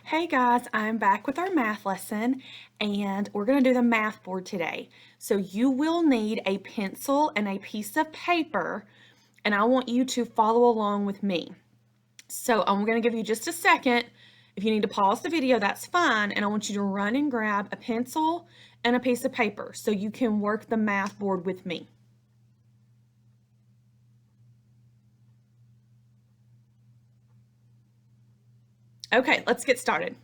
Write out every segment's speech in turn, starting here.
Hey guys, I'm back with our math lesson and we're going to do the math board today. So you will need a pencil and a piece of paper and I want you to follow along with me. So I'm going to give you just a second. If you need to pause the video, that's fine. And I want you to run and grab a pencil and a piece of paper so you can work the math board with me. Okay, let's get started.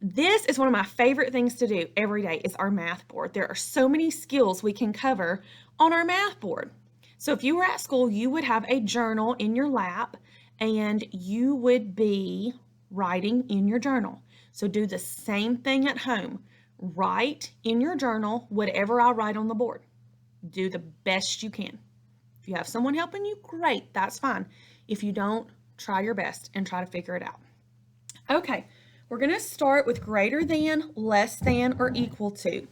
This is one of my favorite things to do every day is our math board. There are so many skills we can cover on our math board. So if you were at school, you would have a journal in your lap and you would be writing in your journal. So do the same thing at home. Write in your journal whatever I write on the board. Do the best you can. If you have someone helping you, great, that's fine. If you don't, try your best and try to figure it out. Okay, we're going to start with greater than, less than, or equal to.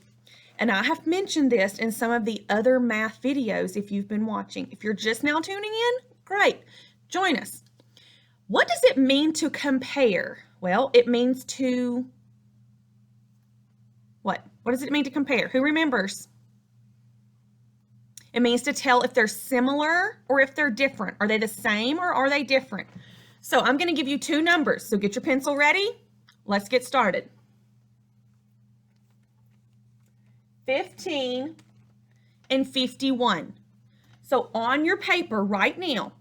And I have mentioned this in some of the other math videos if you've been watching. If you're just now tuning in, great, join us. What does it mean to compare? Well, it means to, what? What does it mean to compare? Who remembers? It means to tell if they're similar or if they're different. Are they the same or are they different? So I'm going to give you two numbers. So get your pencil ready. Let's get started. 15 and 51. So on your paper right now,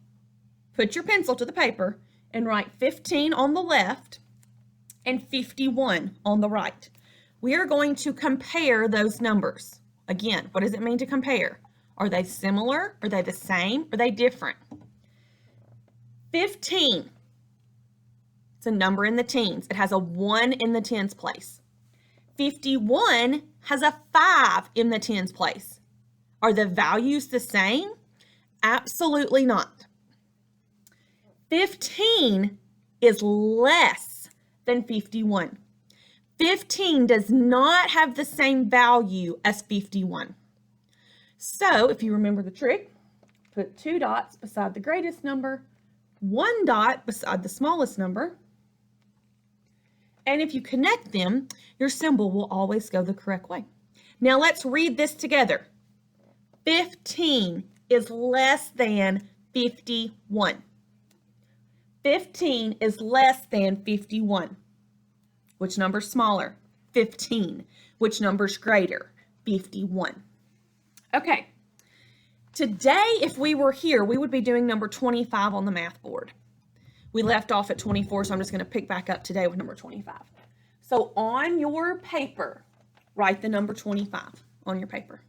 put your pencil to the paper and write 15 on the left and 51 on the right. We are going to compare those numbers. Again, what does it mean to compare? Are they similar? Are they the same? Are they different? 15, it's a number in the teens. It has a 1 in the tens place. 51 has a 5 in the tens place. Are the values the same? Absolutely not. 15 is less than 51. 15 does not have the same value as 51. So if you remember the trick, put 2 dots beside the greatest number, 1 dot beside the smallest number, and if you connect them, your symbol will always go the correct way. Now let's read this together. 15 is less than 51. 15 is less than 51. Which number's smaller? 15. Which number's greater? 51. Okay. Today, if we were here, we would be doing number 25 on the math board. We left off at 24, so I'm just going to pick back up today with number 25. So on your paper, write the number 25 on your paper.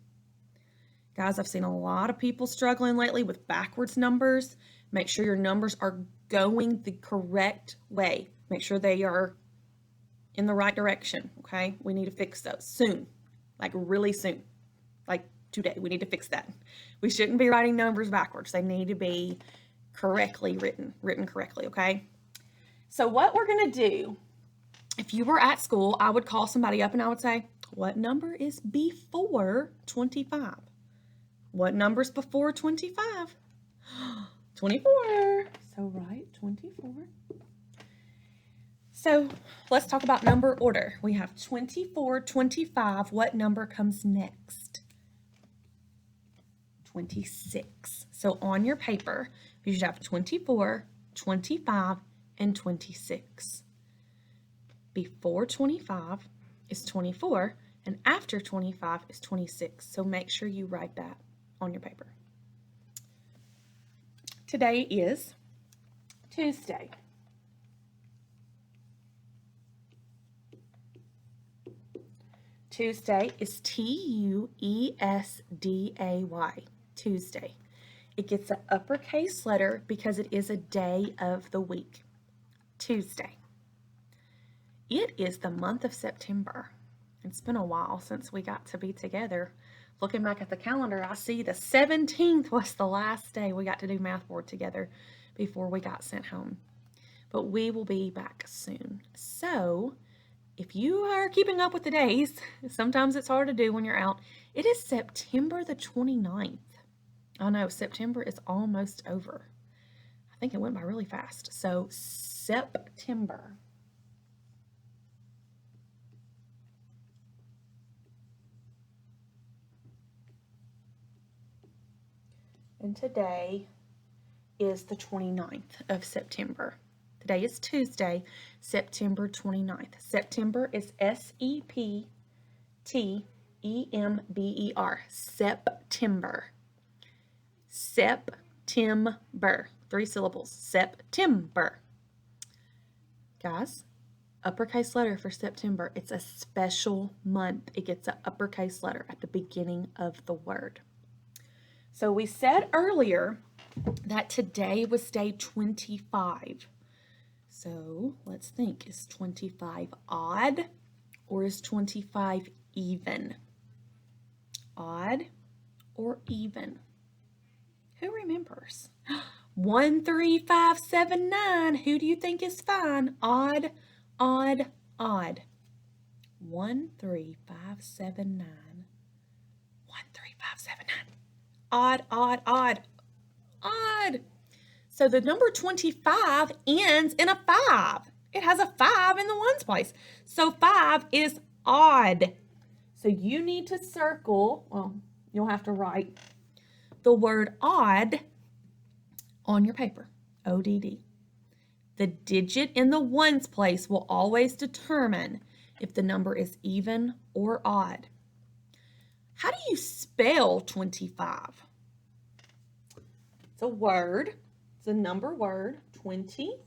Guys, I've seen a lot of people struggling lately with backwards numbers. Make sure your numbers are going the correct way. Make sure they are in the right direction, okay? We need to fix those soon, like really soon, like today. We need to fix that. We shouldn't be writing numbers backwards. They need to be correctly written correctly, okay? So what we're going to do, if you were at school, I would call somebody up and I would say, what number is before 25? What number's before 25? 24. So write 24. So let's talk about number order. We have 24, 25. What number comes next? 26. So on your paper, you should have 24, 25, and 26. Before 25 is 24, and after 25 is 26. So make sure you write that on your paper. Today is Tuesday. Tuesday is Tuesday. Tuesday. It gets an uppercase letter because it is a day of the week. Tuesday. It is the month of September. It's been a while since we got to be together. Looking back at the calendar, I see the 17th was the last day we got to do math board together before we got sent home. But we will be back soon. So if you are keeping up with the days, sometimes it's hard to do when you're out. It is September the 29th. I know, September is almost over. I think it went by really fast. So September. And today is the 29th of September. Today is Tuesday, September 29th. September is S-E-P-T-E-M-B-E-R. September. September. 3 syllables. September. Guys, uppercase letter for September. It's a special month. It gets an uppercase letter at the beginning of the word. So we said earlier that today was day 25. So let's think, is 25 odd or is 25 even? Odd or even? Who remembers? 1, 3, 5, 7, 9. Who do you think is fine? Odd, odd, odd. 1, 3, 5, 7, 9. 1, 3, 5, 7, 9. Odd, odd, odd, odd. So the number 25 ends in a 5. It has a 5 in the ones place. So 5 is odd. So you need to circle, well, you'll have to write the word odd on your paper, O-D-D. The digit in the ones place will always determine if the number is even or odd. How do you spell 25? It's a word. It's a number word. 20.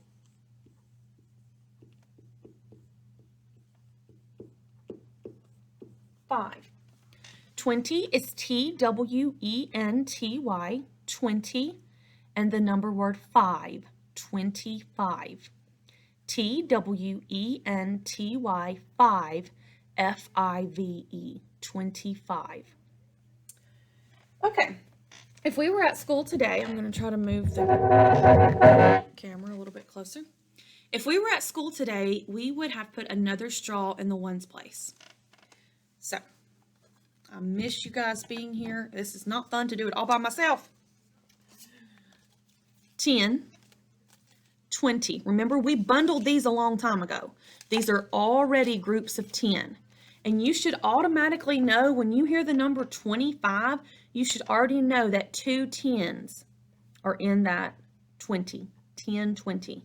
Five. 20 is T-W-E-N-T-Y, 20, and the number word 5, 25. T-W-E-N-T-Y, 5, F-I-V-E, 25. Okay, if we were at school today, I'm going to try to move the camera a little bit closer. If we were at school today, we would have put another straw in the ones place. So, I miss you guys being here. This is not fun to do it all by myself. 10, 20. Remember, we bundled these a long time ago. These are already groups of 10. And you should automatically know when you hear the number 25, you should already know that 2 10s are in that 20. 10, 20.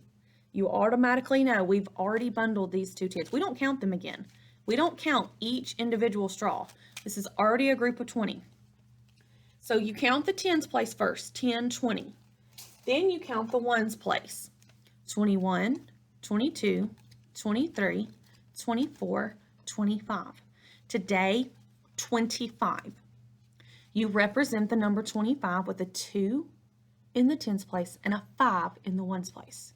You automatically know we've already bundled these 2 10s. We don't count them again. We don't count each individual straw. This is already a group of 20. So you count the 10s place first, 10, 20. Then you count the ones place, 21, 22, 23, 24, 25. Today, 25. You represent the number 25 with a 2 in the 10s place and a 5 in the ones place.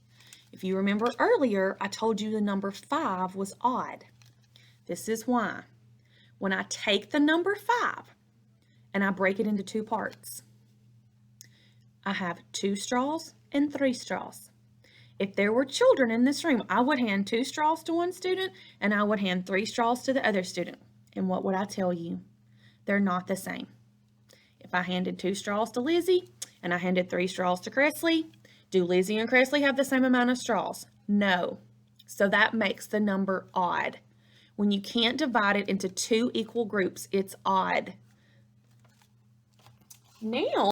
If you remember earlier, I told you the number 5 was odd. This is why. When I take the number 5 and I break it into 2 parts, I have 2 straws and 3 straws. If there were children in this room, I would hand 2 straws to one student and I would hand 3 straws to the other student. And what would I tell you? They're not the same. If I handed 2 straws to Lizzie and I handed 3 straws to Cressley, do Lizzie and Cressley have the same amount of straws? No. So that makes the number odd. When you can't divide it into 2 equal groups, it's odd. Now,